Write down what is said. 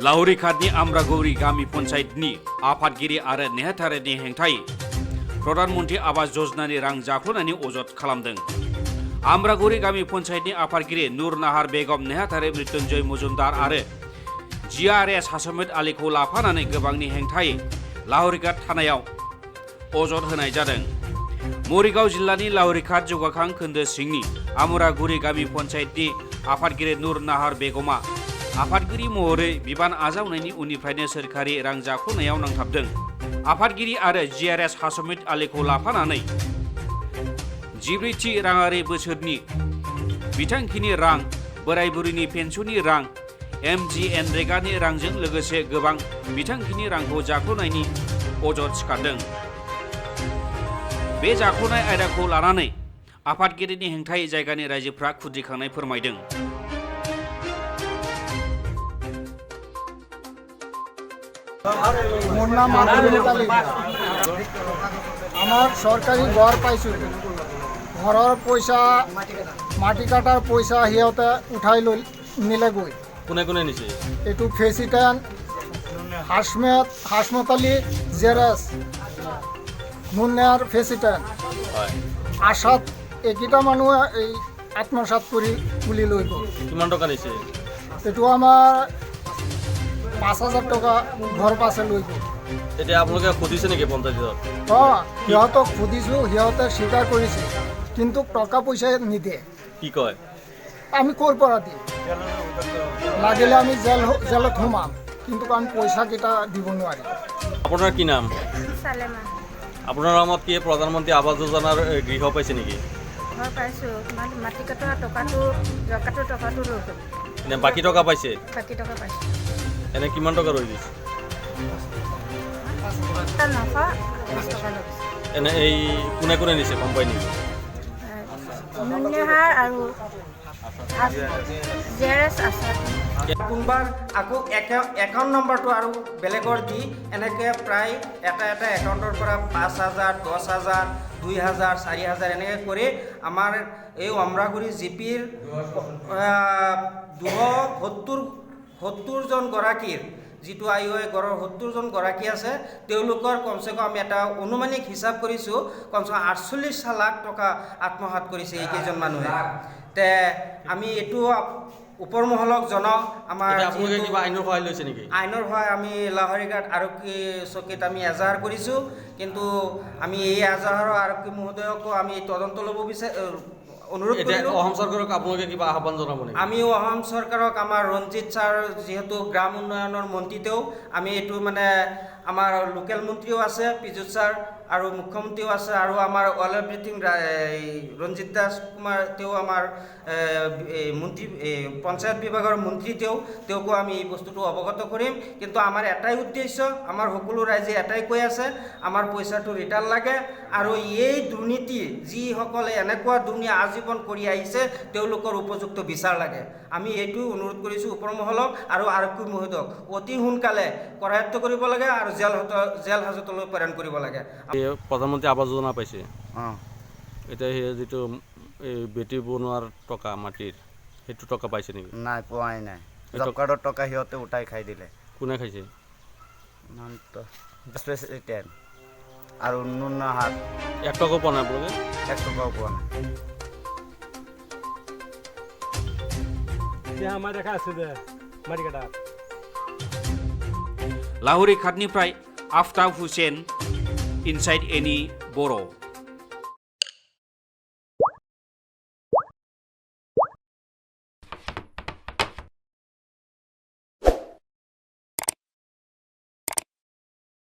लाहुरी खादनी आमरागुरि गामि पन्चायतनि आफादगिरि आरो नेहाथारिनि हेंथायै प्रधानमन्त्री आवास योजनानि रां जाख्ल'नायनि अजद खालामदों। आमरागुरि गामि पन्चायतनि आफादगिरि नुर नाहार बेगम, नेहाथारि मृत्युंजय मुजुमदार आरो GRS हासमित आलीखौ लाफानानै गोबांनि हेंथायै लाहुरीघाट थानायाव अजद होनाय जादों। मरिगाव जिल्लानि लाहुरीघाट जौगाखां खोन्दो सिंनि आमरागुरि गामि पन्चायतनि आफादगिरि नुर नाहार बेगमा आफादगिरि महरै बिबान आजावनायनि उननिफ्रायनो सोरखारि रां जाख्ल'नायाव नांथाबदों। आफादगिरि आरो GRS हासमित आलीखौ लाफानानै 14थि राङारि बोसोरनि बिथांखिनि रां, बोराय बुरैनि पेन्सननि रां, MGNरेगानि रांजों लोगोसे गोबां बिथांखिनि रांखौ जाख्ल'नायनि अजद सिखारदों। बे जाख्ल'नाय आयदाखौ लानानै आफादगिरिनि हेंथायै जायगानि रायजोफ्रा खुद्रिखांनाय फोरमायदों। मोर नाम আমার সরকারি ঘর পাইছো, ঘরের পয়সা মাটি কাটার পয়সা সিহঁতে উঠাই লৈ নিলে গৈ। কোনে কোনে নিছে? এইটো প্ৰেচিডেণ্ট হাসমত আলী, GRS নুনাৰ প্ৰেচিডেণ্ট আশাত, এইকেইটা মানুহে এই আত্মসাৎ কৰি তুলি লৈ গ'ল। কিমান টকা নিছে? এইটো আমাৰ 5,000 টকা ঘৰ পাছে লৈ গ'ল। এতিয়া আপোনালোকে সুধিছে নেকি পঞ্চায়তত? সিহঁতক সুধিছোঁ, সিহঁতে স্বীকাৰ কৰিছে, কিন্তু টকা পইচা নিদিয়ে। কি কয়? আমি ক'ৰ পৰা দিম? লাগিলে আমি জেলত সোমাম, কিন্তু আমি পইচাকেইটা দিব নোৱাৰিম। আপোনাৰ কি নাম? সালেমা। আপোনাৰ নামত কি প্ৰধানমন্ত্ৰী আৱাস যোজনাৰ গৃহ পাইছে নেকি? ঘৰ পাইছোঁ, মাটি কটোৱা টকাটো লৈ গ'ল। এনে বাকী টকা পাইছে? বাকী টকা পাইছোঁ। এনে কিমান টকা ৰৈ গৈছে? 950 টকা লৈ গৈছে। এনে এই কোনে কোনে নিছে গম পাই নেকি? নুননেহাৰ আৰু GRS আছে। কোনোবাৰ আকৌ একাউণ্ট নম্বৰটো আৰু বেলেগৰ দি এনেকৈ প্ৰায় এটা একাউণ্টৰ পৰা 5,000, 10,000, 2,000, 4,000 এনেকৈ কৰি আমাৰ এই আমৰাগুৰি জিপিৰ 270জন গৰাকীৰ যিটো IOA গড়ৰ 70জন গৰাকী আছে, তেওঁলোকৰ কমচে কম এটা অনুমানিক হিচাপ কৰিছোঁ, কমচে কম 48 লাখ টকা আত্মসাৎ কৰিছে এইকেইজন মানুহে। তে আমি এইটো ওপৰ মহলক জনাওঁ। আমাৰ কিবা আইনৰ সহায় লৈছে নেকি? আইনৰ সহায় আমি লাহৰীঘাট আৰক্ষী চকীত আমি এজাহাৰ কৰিছোঁ, কিন্তু আমি এই এজাহাৰৰ আৰক্ষী মহোদয়কো আমি তদন্ত ল'ব অনুৰোধ কৰিলোঁ। অসম চৰকাৰক আপোনালোকে কিবা আহ্বান জনাব নেকি? আমি অসম চৰকাৰক, আমাৰ ৰঞ্জিত ছাৰ যিহেতু গ্ৰাম উন্নয়নৰ মন্ত্ৰী, তেওঁ আমি এইটো মানে আমাৰ লোকেল মন্ত্ৰীও আছে পীযুষ ছাৰ, আৰু মুখ্যমন্ত্ৰীও আছে, আৰু আমাৰ অল এভ্ৰিথিং ৰঞ্জিত দাস কুমাৰ, তেওঁ আমাৰ মন্ত্ৰী পঞ্চায়ত বিভাগৰ মন্ত্ৰী, তেওঁকো আমি এই বস্তুটো অৱগত কৰিম। কিন্তু আমাৰ এটাই উদ্দেশ্য, আমাৰ সকলো ৰাইজে এটাই কৈ আছে, আমাৰ পইচাটো ৰিটাৰ্ণ লাগে, আৰু এই দুৰ্নীতি যিসকলে এনেকুৱা দুৰ্নীতি আজীৱন কৰি আহিছে তেওঁলোকৰ উপযুক্ত বিচাৰ লাগে। আমি এইটো অনুৰোধ কৰিছোঁ ওপৰ মহলক আৰু আৰক্ষী মহোদয়ক অতি সোনকালে কৰায়ত্ব কৰিব লাগে আৰু জেল হাজতলৈ প্ৰেৰণ কৰিব লাগে। প্ৰধানমন্ত্ৰী আৱাস যোজনা পাইছে, এতিয়া সেই যিটো এই বেটি বনোৱাৰ টকা মাটিৰ, সেইটো টকা পাইছে নেকি? নাই, পোৱাই নাই। জব কাৰ্ডৰ টকা সিহঁতে উঠাই খাই দিলে। কোনে খাইছে? প্ৰেচিডেণ্ট আৰু নুনাহাৰ। 1 টকাও পোৱা নাই আপোনালোকে? 1 টকাও পোৱা নাই। लाहुरी घाटनिफ्राय आफ्ताब हुसेन, इनसाइड एनि बर'।